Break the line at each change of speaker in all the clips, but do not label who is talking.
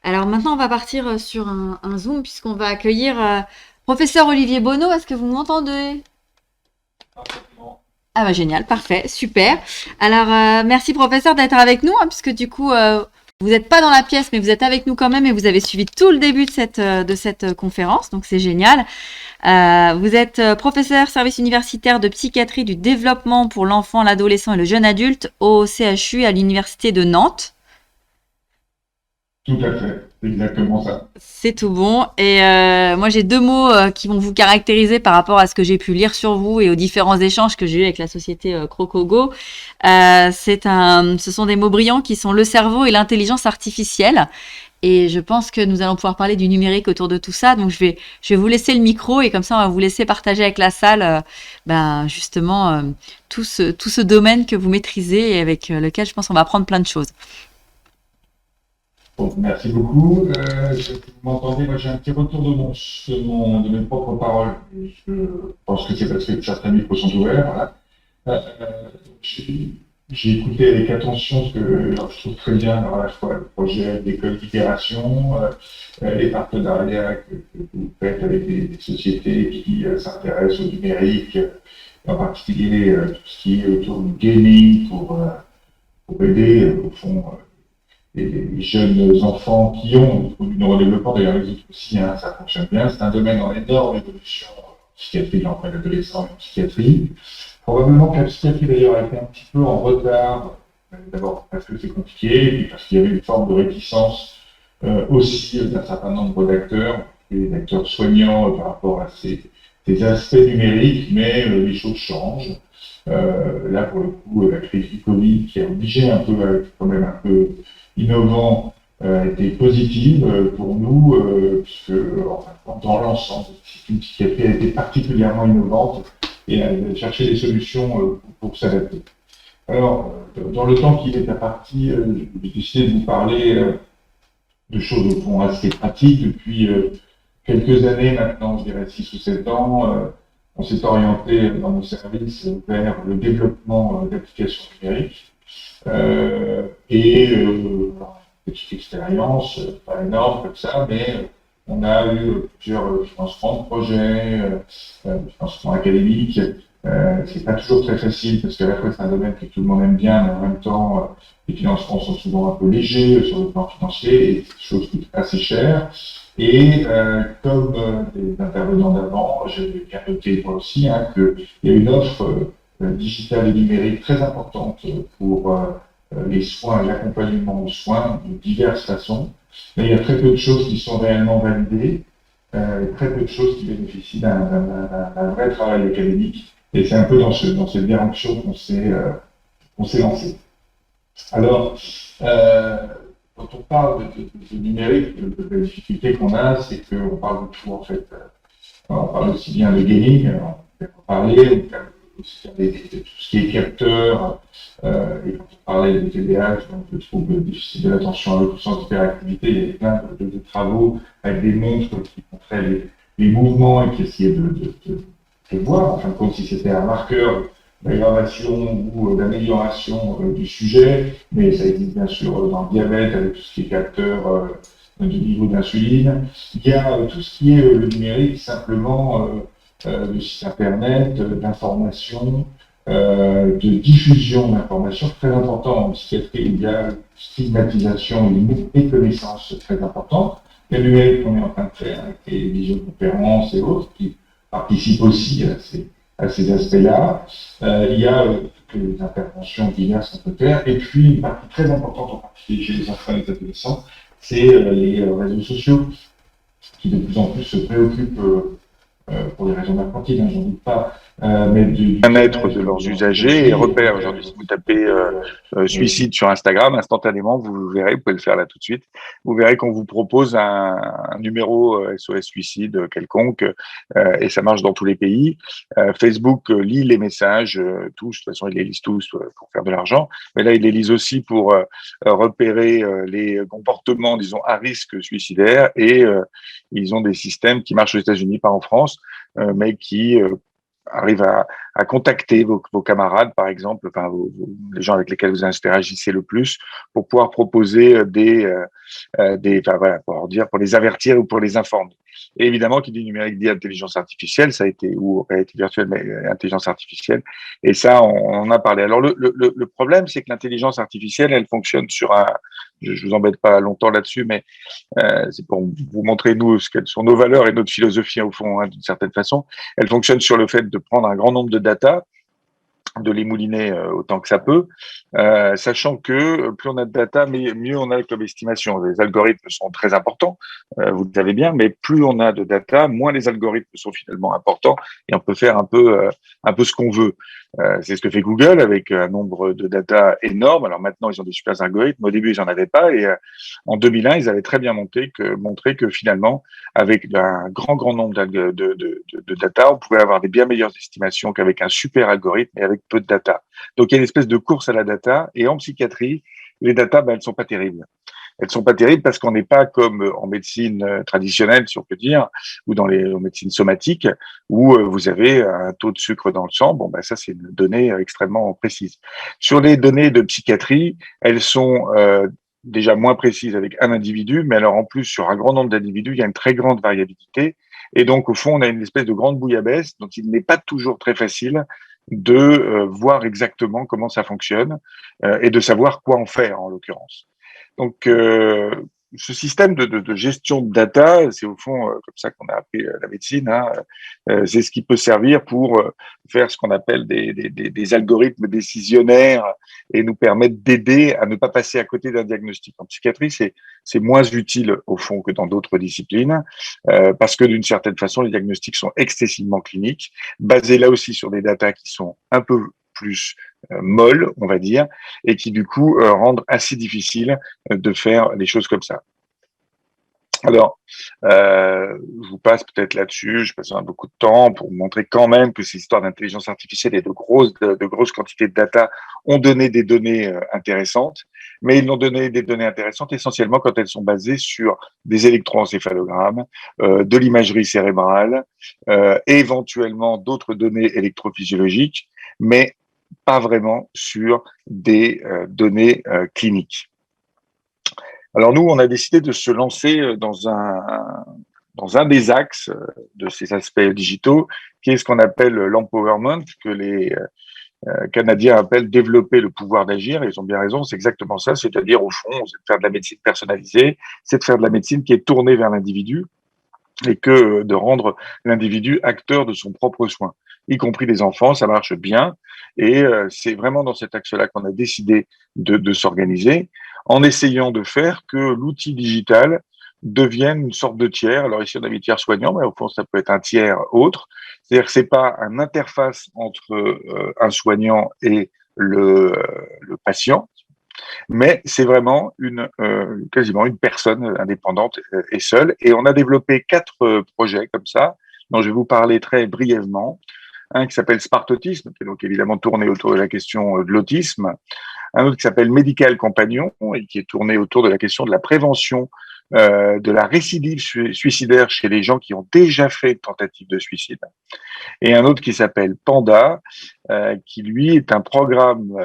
Alors maintenant, on va partir sur un Zoom puisqu'on va accueillir professeur Olivier Bonneau. Est-ce que vous m'entendez? Ah bah génial, parfait, super. Alors merci professeur d'être avec nous, hein, puisque du coup vous n'êtes pas dans la pièce, mais vous êtes avec nous quand même et vous avez suivi tout le début de cette conférence, donc c'est génial. Vous êtes professeur service universitaire de psychiatrie du développement pour l'enfant, l'adolescent et le jeune adulte au CHU à l'université de Nantes.
Tout à fait, c'est exactement ça.
C'est tout bon. Et moi, j'ai deux mots qui vont vous caractériser par rapport à ce que j'ai pu lire sur vous et aux différents échanges que j'ai eu avec la société Crocogo. Ce sont des mots brillants qui sont le cerveau et l'intelligence artificielle. Et je pense que nous allons pouvoir parler du numérique autour de tout ça. Donc, je vais vous laisser le micro et comme ça, on va vous laisser partager avec la salle, justement, tout ce domaine que vous maîtrisez et avec lequel je pense qu'on va apprendre plein de choses.
Bon, merci beaucoup. Vous m'entendez, moi j'ai un petit retour de mes propres paroles. Je pense que c'est parce que certains micros sont ouverts. Voilà. J'ai j'ai écouté avec attention ce que alors, je trouve très bien, alors, à la fois le projet d'école libération, les partenariats que vous faites avec des sociétés qui s'intéressent au numérique, en particulier tout ce qui est autour du gaming pour aider, au fond, les jeunes enfants qui ont du neurodéveloppement, d'ailleurs les autres aussi, hein, ça fonctionne bien. C'est un domaine en énorme évolution en psychiatrie, l'enfant et l'adolescent et en psychiatrie. Probablement que la psychiatrie d'ailleurs a été un petit peu en retard, d'abord parce que c'est compliqué, et puis parce qu'il y avait une forme de réticence aussi d'un certain nombre d'acteurs, des acteurs soignants par rapport à ces aspects numériques, mais les choses changent. Là, pour le coup, la crise du Covid qui a obligé un peu, quand même un peu innovant, a été positive pour nous, puisque enfin, dans l'ensemble, une psychiatrie a été particulièrement innovante et a cherché des solutions pour s'adapter. Alors, dans le temps qui est imparti, j'ai décidé de vous parler de choses au fond assez pratiques. Depuis quelques années maintenant, je dirais 6 ou 7 ans, on s'est orienté dans nos services vers le développement d'applications numériques. Petite expérience, pas énorme comme ça, mais on a eu plusieurs financements de projets, financements académiques. C'est pas toujours très facile parce qu'à la fois c'est un domaine que tout le monde aime bien, mais en même temps les financements sont souvent un peu légers sur le plan financier et des choses coûtent assez cher. Et comme les intervenants d'avant, j'ai bien noté moi aussi hein, qu'il y a une offre digitale et numérique très importante pour les soins et l'accompagnement aux soins de diverses façons. Mais il y a très peu de choses qui sont réellement validées, très peu de choses qui bénéficient d'un vrai travail académique. Et c'est un peu dans cette direction qu'on s'est lancé. Alors, quand on parle de numérique, la difficulté qu'on a, c'est qu'on parle de tout en fait. On parle aussi bien de gaming, on peut en parler, on parle aussi bien de tout ce qui est capteur, et quand on parlait de TDAH, donc le trouble déficit de l'attention à l'autre sens d'hyperactivité, il y avait plein de travaux avec des montres qui montraient les mouvements et qui essayaient de voir, en fin de compte, si c'était un marqueur d'aggravation ou d'amélioration du sujet, mais ça existe bien sûr dans le diabète avec tout ce qui est capteur du niveau d'insuline. Il y a tout ce qui est le numérique, simplement le site internet, d'information, de diffusion d'informations, très important en psychiatrie, il y a stigmatisation et une méconnaissance très importante. Le numérique qu'on est en train de faire avec les visioconférences et autres, qui participent aussi à ces aspects-là. Il y a toutes les interventions diverses qu'on peut faire. Et puis, une partie très importante, en particulier chez les enfants et les adolescents, c'est les réseaux sociaux qui de plus en plus se préoccupent pour des raisons mercantiles, hein, j'en doute pas, mais du bien-être de leurs usagers et repères. Aujourd'hui, si vous tapez suicide sur Instagram, instantanément, vous verrez, vous pouvez le faire là tout de suite, vous verrez qu'on vous propose un numéro SOS suicide quelconque, et ça marche dans tous les pays. Facebook lit les messages, tous, de toute façon, ils les lisent tous pour faire de l'argent, mais là, ils les lisent aussi pour repérer les comportements, disons, à risque suicidaire, et ils ont des systèmes qui marchent aux États-Unis, pas en France, mais qui
arrive à contacter vos camarades, par exemple, enfin, les gens avec lesquels vous interagissez le plus, pour pouvoir proposer enfin, voilà, pour leur dire, pour les avertir ou pour les informer. Et évidemment, qui dit numérique dit intelligence artificielle, ça a été, ou réalité virtuelle, mais intelligence artificielle. Et ça, on en a parlé. Alors, le problème, c'est que l'intelligence artificielle, elle fonctionne sur je vous embête pas longtemps là-dessus, mais c'est pour vous montrer, nous, ce qu'elles sont nos valeurs et notre philosophie, au fond, hein, d'une certaine façon. Elle fonctionne sur le fait de prendre un grand nombre de data, de les mouliner autant que ça peut, sachant que plus on a de data, mieux on a comme estimation. Les algorithmes sont très importants, vous le savez bien, mais plus on a de data, moins les algorithmes sont finalement importants et on peut faire un peu ce qu'on veut. C'est ce que fait Google avec un nombre de data énorme. Alors maintenant, ils ont des super algorithmes. Au début, ils n'en avaient pas et en 2001, ils avaient très bien montré que finalement, avec un grand nombre de data, on pouvait avoir des bien meilleures estimations qu'avec un super algorithme et avec peu de data. Donc, il y a une espèce de course à la data. Et en psychiatrie, les data, elles sont pas terribles. Elles sont pas terribles parce qu'on n'est pas comme en médecine traditionnelle, si on peut dire, ou dans les médecines somatiques, où vous avez un taux de sucre dans le sang. Bon, ça, c'est une donnée extrêmement précise. Sur les données de psychiatrie, elles sont déjà moins précises avec un individu, mais alors en plus, sur un grand nombre d'individus, il y a une très grande variabilité. Et donc, au fond, on a une espèce de grande bouillabaisse dont il n'est pas toujours très facile de voir exactement comment ça fonctionne et de savoir quoi en faire, en l'occurrence. Donc, ce système de gestion de data, c'est au fond comme ça qu'on a appris la médecine, hein, c'est ce qui peut servir pour faire ce qu'on appelle des algorithmes décisionnaires et nous permettre d'aider à ne pas passer à côté d'un diagnostic. En psychiatrie, c'est moins utile au fond que dans d'autres disciplines, parce que d'une certaine façon, les diagnostics sont excessivement cliniques, basés là aussi sur des datas qui sont un peu plus molles, on va dire, et qui du coup rendent assez difficile de faire les choses comme ça. Alors, je vous passe peut-être là-dessus, je passe beaucoup de temps pour vous montrer quand même que ces histoires d'intelligence artificielle et de grosses quantités de data ont donné des données intéressantes, mais ils ont donné des données intéressantes essentiellement quand elles sont basées sur des électroencéphalogrammes, de l'imagerie cérébrale, éventuellement d'autres données électrophysiologiques, mais pas vraiment sur des données cliniques. Alors nous, on a décidé de se lancer dans un des axes de ces aspects digitaux, qui est ce qu'on appelle l'empowerment, que les Canadiens appellent développer le pouvoir d'agir. Et ils ont bien raison, c'est exactement ça. C'est-à-dire, au fond, c'est de faire de la médecine personnalisée, c'est de faire de la médecine qui est tournée vers l'individu et que de rendre l'individu acteur de son propre soin, y compris les enfants. Ça marche bien. Et c'est vraiment dans cet axe-là qu'on a décidé de s'organiser, en essayant de faire que l'outil digital devienne une sorte de tiers. Alors ici, on a mis tiers soignant, mais au fond, ça peut être un tiers autre. C'est-à-dire que c'est pas une interface entre un soignant et le patient, mais c'est vraiment quasiment une personne indépendante et seule. Et on a développé 4 projets comme ça, dont je vais vous parler très brièvement. Un qui s'appelle Smart Autisme, qui est donc évidemment tourné autour de la question de l'autisme. Un autre qui s'appelle Medical Compagnon, et qui est tourné autour de la question de la prévention de la récidive suicidaire chez les gens qui ont déjà fait une tentative de suicide. Et un autre qui s'appelle Panda, qui lui est un programme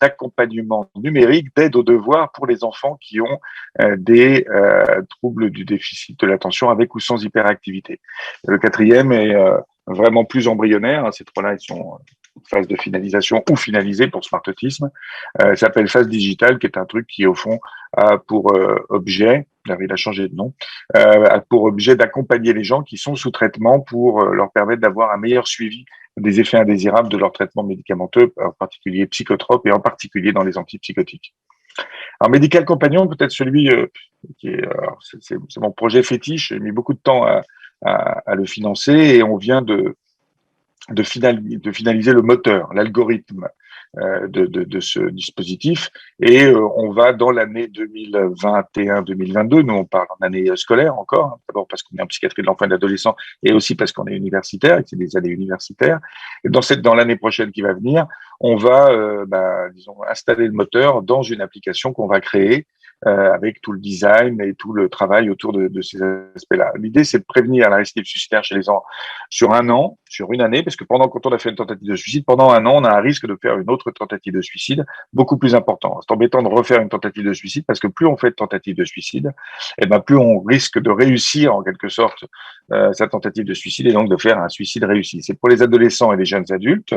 d'accompagnement numérique d'aide aux devoirs pour les enfants qui ont des troubles du déficit de l'attention avec ou sans hyperactivité. Le quatrième est vraiment plus embryonnaire. Hein, ces trois-là, ils sont en phase de finalisation ou finalisés pour Smart Autisme. S'appelle Phase Digitale, qui est un truc qui, au fond, a pour objet, il a changé de nom, a pour objet d'accompagner les gens qui sont sous traitement pour leur permettre d'avoir un meilleur suivi des effets indésirables de leur traitement médicamenteux, en particulier psychotropes et en particulier dans les antipsychotiques. Alors, Medical Compagnon, peut-être celui qui est, c'est mon projet fétiche. J'ai mis beaucoup de temps à le financer et on vient de finaliser le moteur, l'algorithme de ce dispositif. Et on va dans l'année 2021-2022, nous on parle en année scolaire encore, hein, d'abord parce qu'on est en psychiatrie de l'enfant et de l'adolescent, et aussi parce qu'on est universitaire, et que c'est des années universitaires. Et dans l'année prochaine qui va venir, on va disons, installer le moteur dans une application qu'on va créer avec tout le design et tout le travail autour de ces aspects-là. L'idée, c'est de prévenir la récidive suicidaire chez les gens sur un an, sur une année, parce que quand on a fait une tentative de suicide, pendant un an, on a un risque de faire une autre tentative de suicide beaucoup plus important. C'est embêtant de refaire une tentative de suicide parce que plus on fait de tentatives de suicide, et ben plus on risque de réussir en quelque sorte sa tentative de suicide et donc de faire un suicide réussi. C'est pour les adolescents et les jeunes adultes.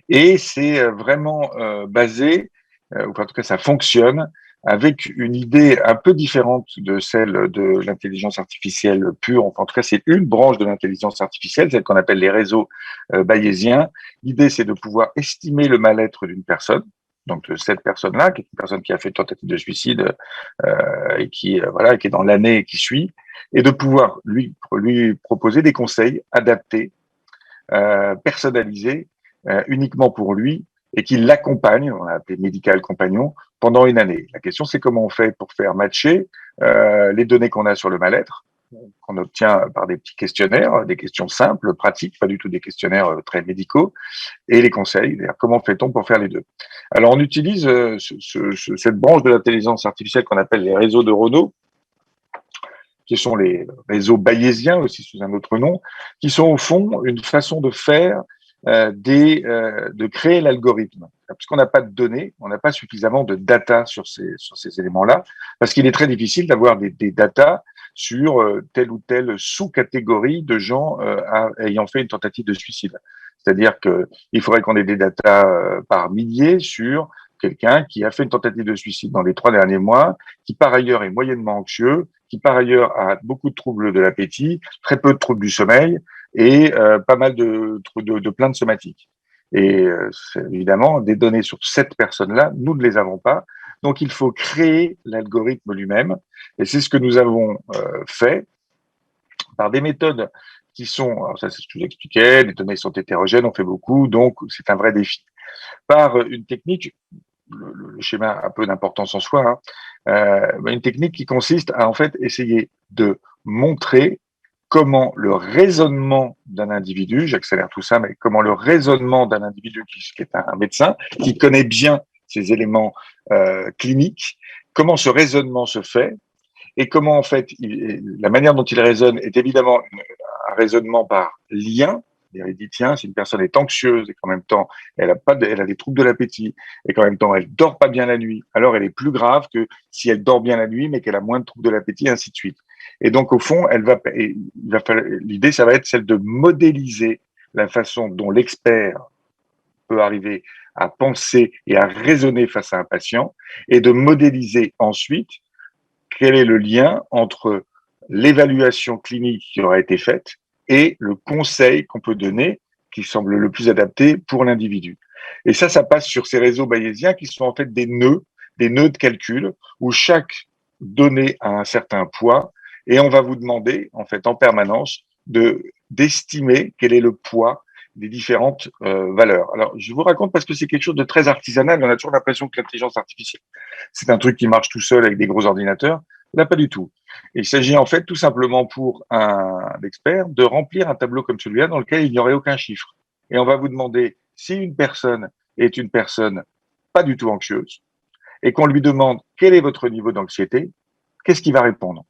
Et c'est vraiment basé, ou en tout cas ça fonctionne, avec une idée un peu différente de celle de l'intelligence artificielle pure. Enfin, en tout cas, c'est une branche de l'intelligence artificielle, celle qu'on appelle les réseaux bayésiens. L'idée, c'est de pouvoir estimer le mal-être d'une personne. Donc, de cette personne-là, qui est une personne qui a fait une tentative de suicide et qui voilà, qui est dans l'année qui suit, et de pouvoir lui proposer des conseils adaptés, personnalisés, uniquement pour lui, et qui l'accompagne, on l'a appelé médical compagnon, pendant une année. La question, c'est comment on fait pour faire matcher les données qu'on a sur le mal-être, qu'on obtient par des petits questionnaires, des questions simples, pratiques, pas du tout des questionnaires très médicaux, et les conseils. Comment fait-on pour faire les deux? Alors, on utilise cette branche de l'intelligence artificielle qu'on appelle les réseaux neuronaux, qui sont les réseaux bayésiens aussi sous un autre nom, qui sont au fond une façon de faire de créer l'algorithme. Puisqu'on n'a pas de données, on n'a pas suffisamment de data sur ces éléments-là, parce qu'il est très difficile d'avoir des data sur telle ou telle sous-catégorie de gens ayant fait une tentative de suicide. C'est-à-dire qu'il faudrait qu'on ait des data par milliers sur quelqu'un qui a fait une tentative de suicide dans les 3 derniers mois, qui par ailleurs est moyennement anxieux, qui par ailleurs a beaucoup de troubles de l'appétit, très peu de troubles du sommeil, et pas mal de plaintes somatiques. Et évidemment, des données sur cette personne-là, nous ne les avons pas. Donc, il faut créer l'algorithme lui-même. Et c'est ce que nous avons fait par des méthodes qui sont, alors ça c'est ce que je vous expliquais, les données sont hétérogènes, on fait beaucoup, donc c'est un vrai défi. Par une technique, le schéma a peu d'importance en soi, une technique qui consiste à en fait essayer de montrer comment le raisonnement d'un individu, j'accélère tout ça, mais comment le raisonnement d'un individu qui est un médecin, qui connaît bien ces éléments cliniques, comment ce raisonnement se fait et comment en fait la manière dont il raisonne est évidemment un raisonnement par lien. Il dit tiens, si une personne est anxieuse et qu'en même temps elle a des troubles de l'appétit et qu'en même temps elle dort pas bien la nuit, alors elle est plus grave que si elle dort bien la nuit mais qu'elle a moins de troubles de l'appétit, et ainsi de suite. Et donc au fond, l'idée ça va être celle de modéliser la façon dont l'expert peut arriver à penser et à raisonner face à un patient et de modéliser ensuite quel est le lien entre l'évaluation clinique qui aura été faite et le conseil qu'on peut donner qui semble le plus adapté pour l'individu. Et ça passe sur ces réseaux bayésiens qui sont en fait des nœuds de calcul où chaque donnée a un certain poids et on va vous demander en fait en permanence d'estimer quel est le poids des différentes valeurs. Alors, je vous raconte parce que c'est quelque chose de très artisanal. On a toujours l'impression que l'intelligence artificielle, c'est un truc qui marche tout seul avec des gros ordinateurs. Là, pas du tout. Il s'agit en fait tout simplement pour un expert de remplir un tableau comme celui-là dans lequel il n'y aurait aucun chiffre. Et on va vous demander si une personne est une personne pas du tout anxieuse et qu'on lui demande quel est votre niveau d'anxiété, qu'est-ce qu'il va répondre?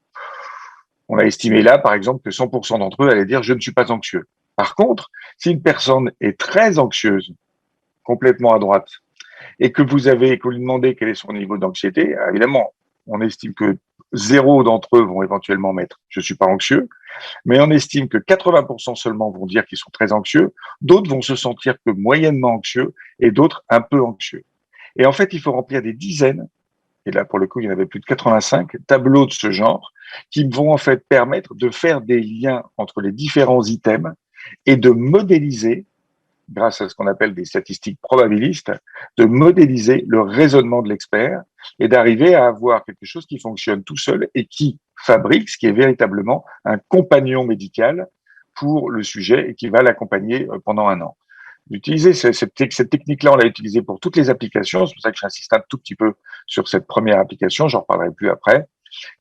On a estimé là, par exemple, que 100% d'entre eux allaient dire je ne suis pas anxieux. Par contre, si une personne est très anxieuse, complètement à droite, et que vous lui demandez quel est son niveau d'anxiété, évidemment, on estime que 0 d'entre eux vont éventuellement mettre je suis pas anxieux, mais on estime que 80% seulement vont dire qu'ils sont très anxieux, d'autres vont se sentir que moyennement anxieux et d'autres un peu anxieux. Et en fait, il faut remplir des dizaines, et là pour le coup il y en avait plus de 85 tableaux de ce genre qui vont en fait permettre de faire des liens entre les différents items et de modéliser, grâce à ce qu'on appelle des statistiques probabilistes, de modéliser le raisonnement de l'expert et d'arriver à avoir quelque chose qui fonctionne tout seul et qui fabrique ce qui est véritablement un compagnon médical pour le sujet et qui va l'accompagner pendant un an. D'utiliser cette technique-là, on l'a utilisée pour toutes les applications, c'est pour ça que j'insiste un tout petit peu sur cette première application, j'en reparlerai plus après.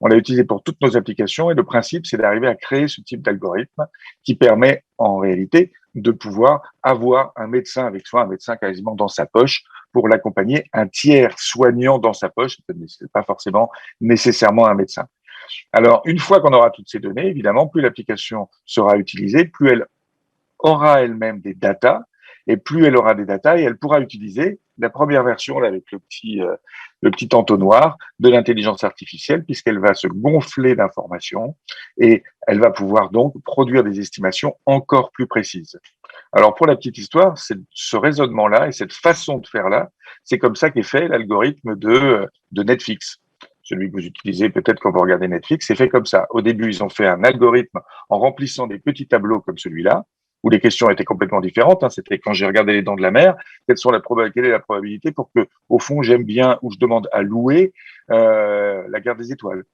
On l'a utilisé pour toutes nos applications et le principe, c'est d'arriver à créer ce type d'algorithme qui permet en réalité de pouvoir avoir un médecin avec soi, un médecin quasiment dans sa poche pour l'accompagner, un tiers soignant dans sa poche, ce n'est pas forcément nécessairement un médecin. Alors, une fois qu'on aura toutes ces données, évidemment, plus l'application sera utilisée, plus elle aura elle-même des datas, et plus elle aura des datas, et elle pourra utiliser la première version là, avec le petit entonnoir de l'intelligence artificielle, puisqu'elle va se gonfler d'informations et elle va pouvoir donc produire des estimations encore plus précises. Alors pour la petite histoire, ce raisonnement-là et cette façon de faire-là, c'est comme ça qu'est fait l'algorithme de Netflix. Celui que vous utilisez peut-être quand vous regardez Netflix, c'est fait comme ça. Au début, ils ont fait un algorithme en remplissant des petits tableaux comme celui-là, où les questions étaient complètement différentes. C'était quand j'ai regardé Les Dents de la Mer, quelle est la probabilité pour que, au fond, j'aime bien ou je demande à louer La Guerre des Étoiles.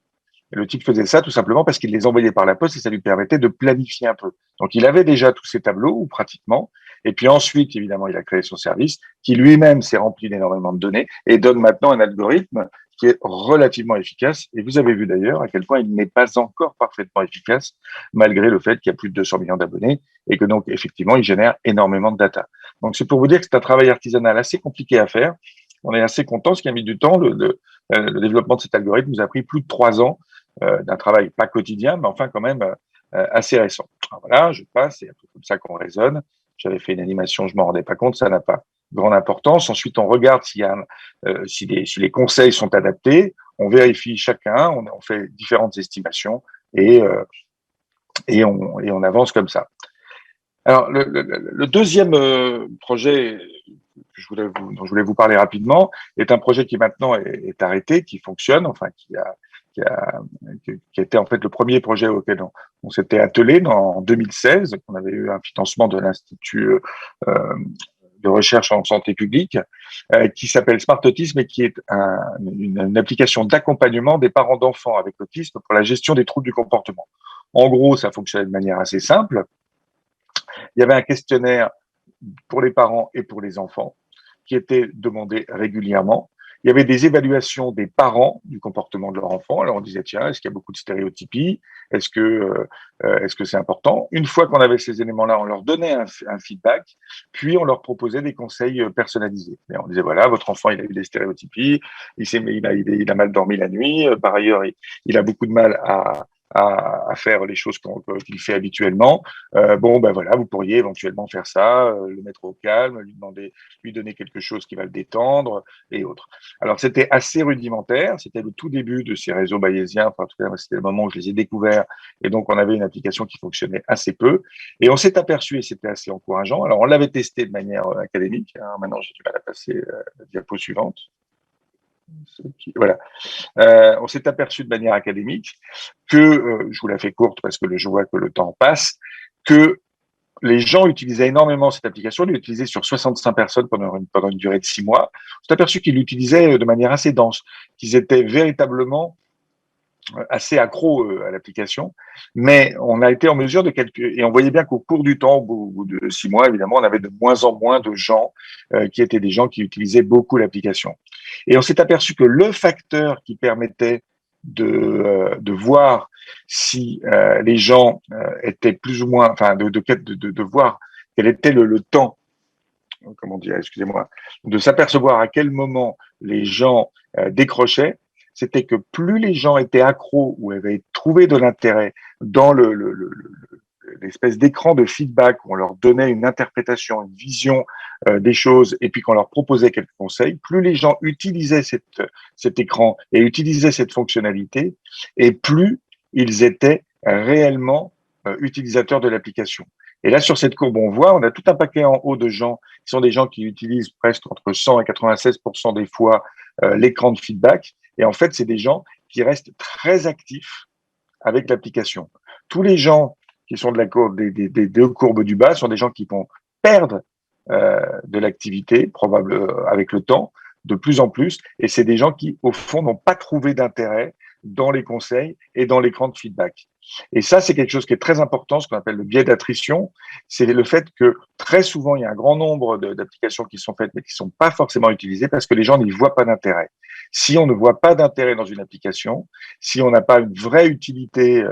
Et le type faisait ça tout simplement parce qu'il les envoyait par la poste et ça lui permettait de planifier un peu. Donc il avait déjà tous ces tableaux, ou pratiquement, et puis ensuite, évidemment, il a créé son service qui lui-même s'est rempli d'énormément de données et donne maintenant un algorithme qui est relativement efficace. Et vous avez vu d'ailleurs à quel point il n'est pas encore parfaitement efficace, malgré le fait qu'il y a plus de 200 millions d'abonnés et que donc, effectivement, il génère énormément de data. Donc c'est pour vous dire que c'est un travail artisanal assez compliqué à faire. On est assez content, ce qui a mis du temps. Le développement de cet algorithme nous a pris plus de 3 ans d'un travail pas quotidien, mais enfin quand même assez récent. Alors voilà, je passe, c'est un peu comme ça qu'on raisonne. J'avais fait une animation, je m'en rendais pas compte, ça n'a pas grande importance. Ensuite, on regarde si les conseils sont adaptés, on vérifie chacun, on fait différentes estimations et on avance comme ça. Alors, le deuxième projet dont je voulais vous parler rapidement est un projet qui maintenant est arrêté, qui fonctionne, enfin qui a été en fait le premier projet auquel on s'était attelé en 2016. On avait eu un financement de l'Institut de recherche en santé publique qui s'appelle Smart Autisme et qui est une application d'accompagnement des parents d'enfants avec autisme pour la gestion des troubles du comportement. En gros, ça fonctionnait de manière assez simple. Il y avait un questionnaire pour les parents et pour les enfants qui était demandé régulièrement. Il y avait des évaluations des parents du comportement de leur enfant. Alors on disait, tiens, est-ce qu'il y a beaucoup de stéréotypies? Est-ce que c'est important? Une fois qu'on avait ces éléments-là, on leur donnait un feedback, puis on leur proposait des conseils personnalisés. Et on disait, voilà, votre enfant, il a eu des stéréotypies, il a mal dormi la nuit, par ailleurs, il a beaucoup de mal à faire les choses qu'il fait habituellement. Bon, ben voilà, vous pourriez éventuellement faire ça, le mettre au calme, lui donner quelque chose qui va le détendre et autres. Alors, c'était assez rudimentaire. C'était le tout début de ces réseaux bayésiens. Enfin, en tout cas, c'était le moment où je les ai découverts. Et donc, on avait une application qui fonctionnait assez peu. Et on s'est aperçu, et c'était assez encourageant. Alors, on l'avait testé de manière académique. Hein. Maintenant, j'ai du mal à passer la diapo suivante. Voilà. On s'est aperçu de manière académique que, je vous la fais courte parce que je vois que le temps passe, que les gens utilisaient énormément cette application, ils l'utilisaient sur 65 personnes pendant une durée de 6 mois. On s'est aperçu qu'ils l'utilisaient de manière assez dense, qu'ils étaient véritablement assez accro à l'application, mais on a été en mesure de calculer, et on voyait bien qu'au cours du temps, au bout de 6 mois, évidemment, on avait de moins en moins de gens qui étaient des gens qui utilisaient beaucoup l'application. Et on s'est aperçu que le facteur qui permettait de voir si les gens étaient plus ou moins, enfin, de voir quel était le temps, comment dire, excusez-moi, de s'apercevoir à quel moment les gens décrochaient, c'était que plus les gens étaient accros ou avaient trouvé de l'intérêt dans l'espèce d'écran de feedback où on leur donnait une interprétation, une vision des choses et puis qu'on leur proposait quelques conseils, plus les gens utilisaient cet écran et utilisaient cette fonctionnalité et plus ils étaient réellement utilisateurs de l'application. Et là, sur cette courbe, on voit, on a tout un paquet en haut de gens qui sont des gens qui utilisent presque entre 100 et 96% des fois l'écran de feedback. Et en fait, c'est des gens qui restent très actifs avec l'application. Tous les gens qui sont de la courbe, des deux courbes du bas sont des gens qui vont perdre de l'activité, avec le temps, de plus en plus. Et c'est des gens qui, au fond, n'ont pas trouvé d'intérêt dans les conseils et dans l'écran de feedback. Et ça, c'est quelque chose qui est très important, ce qu'on appelle le biais d'attrition. C'est le fait que très souvent, il y a un grand nombre d'applications qui sont faites, mais qui ne sont pas forcément utilisées parce que les gens n'y voient pas d'intérêt. Si on ne voit pas d'intérêt dans une application, si on n'a pas une vraie utilité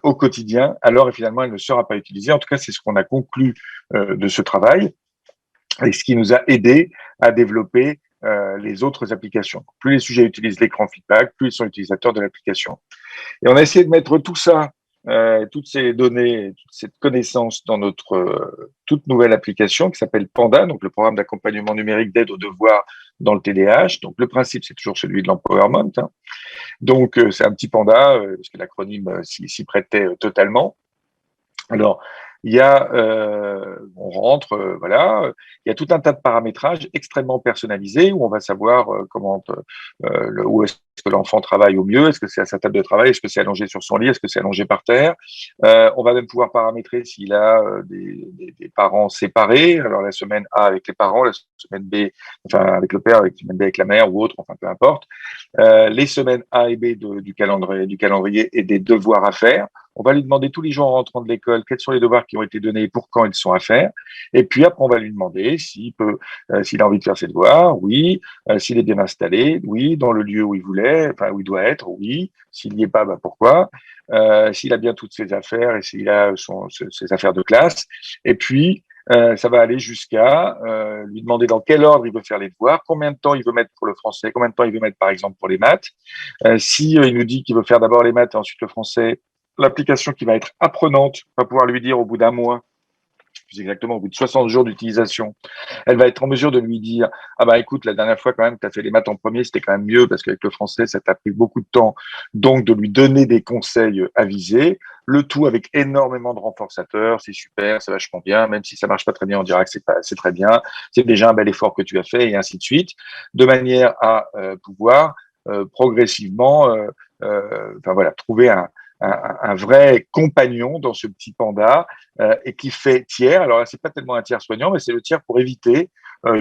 au quotidien, alors finalement, elle ne sera pas utilisée. En tout cas, c'est ce qu'on a conclu de ce travail et ce qui nous a aidé à développer les autres applications. Plus les sujets utilisent l'écran feedback, plus ils sont utilisateurs de l'application. Et on a essayé de mettre tout ça, toutes ces données, toute cette connaissance dans notre toute nouvelle application qui s'appelle Panda, donc le programme d'accompagnement numérique d'aide aux devoirs dans le TDAH. Donc le principe, c'est toujours celui de l'empowerment, hein. Donc c'est un petit panda, parce que l'acronyme s'y prêtait totalement. Alors, il y a, on rentre, voilà, il y a tout un tas de paramétrages extrêmement personnalisés où on va savoir où est-ce que l'enfant travaille au mieux, est-ce que c'est à sa table de travail, est-ce que c'est allongé sur son lit, est-ce que c'est allongé par terre. On va même pouvoir paramétrer s'il a des parents séparés, alors la semaine A avec les parents, la semaine B, enfin avec le père, avec la semaine B avec la mère ou autre, enfin peu importe. Les semaines A et B du calendrier et des devoirs à faire. On va lui demander tous les jours en rentrant de l'école quels sont les devoirs qui ont été donnés et pour quand ils sont à faire. Et puis après, on va lui demander s'il a envie de faire ses devoirs, oui, s'il est bien installé, oui, dans le lieu où il voulait, enfin où il doit être, oui. S'il n'y est pas, bah pourquoi. S'il a bien toutes ses affaires et s'il a ses affaires de classe. Et puis, ça va aller jusqu'à lui demander dans quel ordre il veut faire les devoirs, combien de temps il veut mettre pour le français, combien de temps il veut mettre par exemple pour les maths. Si il nous dit qu'il veut faire d'abord les maths et ensuite le français, l'application qui va être apprenante va pouvoir lui dire au bout d'un mois, plus exactement au bout de 60 jours d'utilisation, elle va être en mesure de lui dire « Ah bah écoute, la dernière fois quand même, tu as fait les maths en premier, c'était quand même mieux parce qu'avec le français, ça t'a pris beaucoup de temps. » Donc, de lui donner des conseils avisés, le tout avec énormément de renforçateurs, c'est super, c'est vachement bien, même si ça marche pas très bien, on dira que c'est très bien, c'est déjà un bel effort que tu as fait et ainsi de suite, de manière à pouvoir progressivement enfin voilà, trouver un vrai compagnon dans ce petit panda et qui fait tiers. Alors là, c'est pas tellement un tiers soignant, mais c'est le tiers pour éviter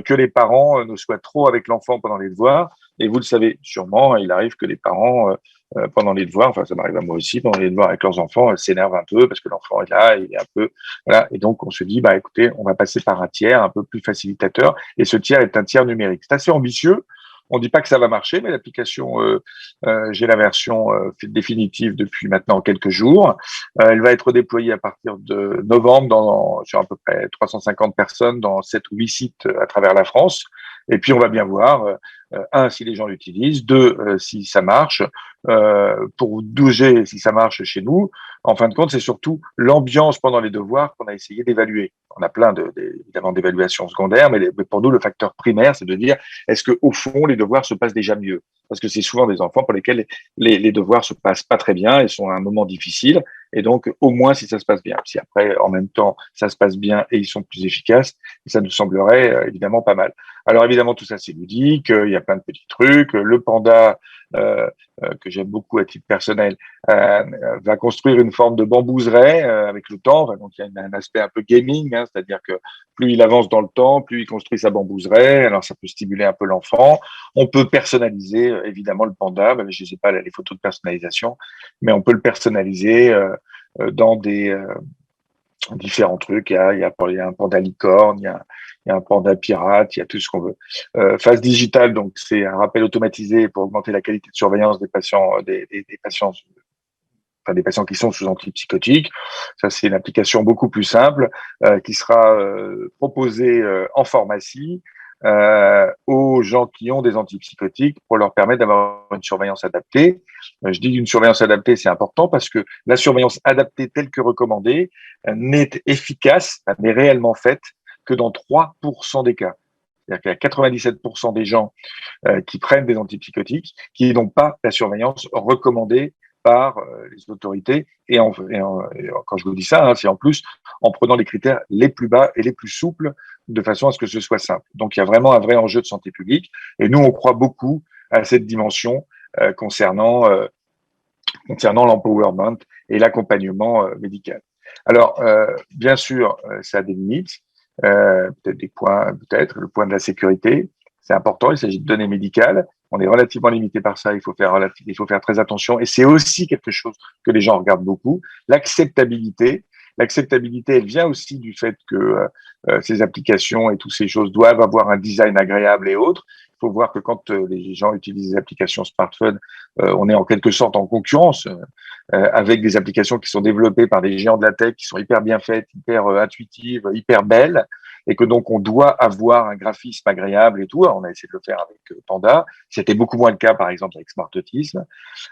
que les parents ne soient trop avec l'enfant pendant les devoirs. Et vous le savez sûrement, il arrive que les parents pendant les devoirs, enfin ça m'arrive à moi aussi, pendant les devoirs avec leurs enfants, s'énervent un peu parce que l'enfant est là, il est un peu voilà. Et donc on se dit bah écoutez, on va passer par un tiers un peu plus facilitateur. Et ce tiers est un tiers numérique. C'est assez ambitieux. On dit pas que ça va marcher, mais l'application, j'ai la version définitive depuis maintenant quelques jours. Elle va être déployée à partir de novembre sur à peu près 350 personnes dans 7 ou 8 sites à travers la France. Et puis, on va bien voir, un, si les gens l'utilisent, deux, si ça marche, pour 2G, si ça marche chez nous. En fin de compte, c'est surtout l'ambiance pendant les devoirs qu'on a essayé d'évaluer. On a plein évidemment d'évaluations secondaires, mais pour nous, le facteur primaire, c'est de dire est-ce que au fond, les devoirs se passent déjà mieux? Parce que c'est souvent des enfants pour lesquels les devoirs se passent pas très bien et sont à un moment difficile. Et donc, au moins, si ça se passe bien. Si après, en même temps, ça se passe bien et ils sont plus efficaces, ça nous semblerait évidemment pas mal. Alors évidemment, tout ça, c'est ludique. Il y a plein de petits trucs. Le panda, que j'aime beaucoup à titre personnel, va construire une forme de bambouseret avec le temps. Enfin, donc, il y a un aspect un peu gaming, hein, c'est-à-dire que plus il avance dans le temps, plus il construit sa bambouseret. Alors, ça peut stimuler un peu l'enfant. On peut personnaliser, évidemment, le panda. Ben, je ne sais pas les photos de personnalisation, mais on peut le personnaliser dans des différents trucs. Il y a un panda licorne, il y a un panda pirate, il y a tout ce qu'on veut. Phase digitale, donc c'est un rappel automatisé pour augmenter la qualité de surveillance des patients, des patients, enfin des patients qui sont sous antipsychotiques. Ça, c'est une application beaucoup plus simple qui sera proposée en pharmacie aux gens qui ont des antipsychotiques pour leur permettre d'avoir une surveillance adaptée. Je dis une surveillance adaptée, c'est important parce que la surveillance adaptée telle que recommandée n'est efficace, n'est réellement faite que dans 3% des cas. C'est-à-dire qu'il y a 97% des gens qui prennent des antipsychotiques qui n'ont pas la surveillance recommandée par les autorités. Et quand je vous dis ça, hein, c'est en plus en prenant les critères les plus bas et les plus souples de façon à ce que ce soit simple. Donc, il y a vraiment un vrai enjeu de santé publique. Et nous, on croit beaucoup à cette dimension concernant l'empowerment et l'accompagnement médical. Alors, bien sûr, ça a des limites, peut-être des points, peut-être le point de la sécurité, c'est important. Il s'agit de données médicales. On est relativement limité par ça. Il faut faire très attention. Et c'est aussi quelque chose que les gens regardent beaucoup. L'acceptabilité. L'acceptabilité, elle vient aussi du fait que ces applications et toutes ces choses doivent avoir un design agréable et autres. Il faut voir que quand les gens utilisent des applications smartphone, on est en quelque sorte en concurrence avec des applications qui sont développées par des géants de la tech, qui sont hyper bien faites, hyper intuitives, hyper belles, et que donc on doit avoir un graphisme agréable et tout. Alors, on a essayé de le faire avec Panda. C'était beaucoup moins le cas, par exemple, avec Smartotisme.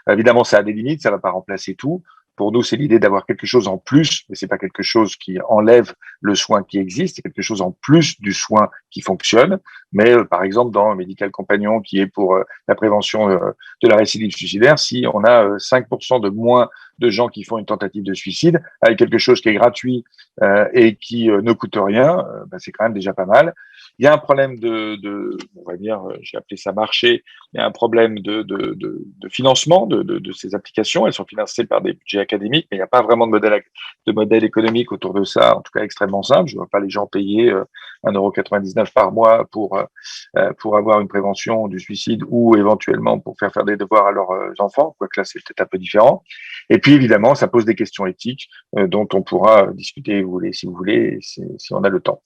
Évidemment, ça a des limites, ça ne va pas remplacer tout. Pour nous, c'est l'idée d'avoir quelque chose en plus, mais c'est pas quelque chose qui enlève le soin qui existe, c'est quelque chose en plus du soin qui fonctionne. Mais par exemple, dans Medical Compagnon, qui est pour la prévention de la récidive suicidaire, si on a 5% de moins de gens qui font une tentative de suicide, avec quelque chose qui est gratuit et qui ne coûte rien, c'est quand même déjà pas mal. Il y a un problème on va dire, j'ai appelé ça marché, il y a un problème de financement de ces applications. Elles sont financées par des budgets académiques, mais il n'y a pas vraiment de modèle économique autour de ça, en tout cas extrêmement simple. Je ne vois pas les gens payer 1,99 € par mois pour avoir une prévention du suicide ou éventuellement pour faire des devoirs à leurs enfants, quoique là, c'est peut-être un peu différent. Et puis, évidemment, ça pose des questions éthiques dont on pourra discuter, si vous voulez, si on a le temps.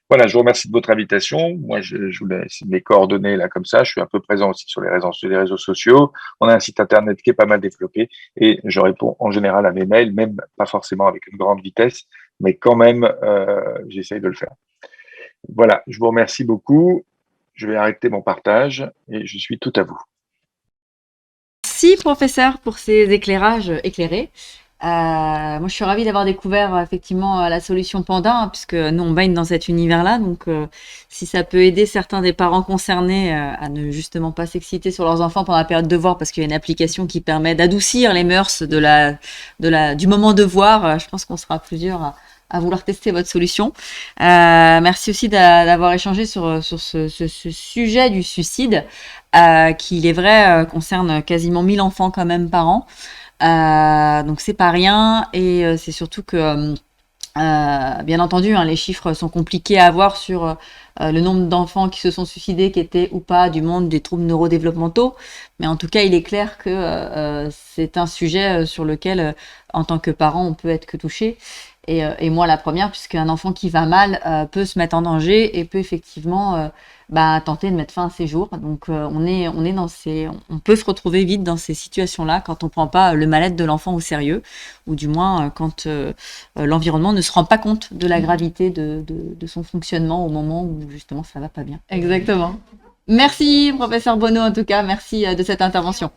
Voilà, je vous remercie de votre invitation. Moi, je vous laisse mes coordonnées là comme ça. Je suis un peu présent aussi sur les réseaux sociaux. On a un site internet qui est pas mal développé et je réponds en général à mes mails, même pas forcément avec une grande vitesse, mais quand même, j'essaye de le faire. Voilà, je vous remercie beaucoup. Je vais arrêter mon partage et je suis tout à vous.
Merci, professeur, pour ces éclairages éclairés. Moi, je suis ravie d'avoir découvert effectivement la solution Panda, hein, puisque nous, on baigne dans cet univers-là. Donc, si ça peut aider certains des parents concernés à ne justement pas s'exciter sur leurs enfants pendant la période de devoir, parce qu'il y a une application qui permet d'adoucir les mœurs du moment de voir, je pense qu'on sera plusieurs à vouloir tester votre solution. Merci aussi d'avoir échangé sur ce sujet du suicide, qui, il est vrai, concerne quasiment 1000 enfants quand même par an. Donc c'est pas rien, et c'est surtout que bien entendu, hein, les chiffres sont compliqués à avoir sur le nombre d'enfants qui se sont suicidés, qui étaient ou pas du monde des troubles neurodéveloppementaux, mais en tout cas il est clair que c'est un sujet sur lequel en tant que parent on peut être que touché, et moi la première, puisqu'un enfant qui va mal peut se mettre en danger et peut effectivement tenter de mettre fin à ses jours. Donc on peut se retrouver vite dans ces situations-là quand on prend pas le mal-être de l'enfant au sérieux, ou du moins quand l'environnement ne se rend pas compte de la gravité de son fonctionnement au moment où justement ça va pas bien. Exactement. Merci professeur Bonneau, en tout cas, merci de cette intervention.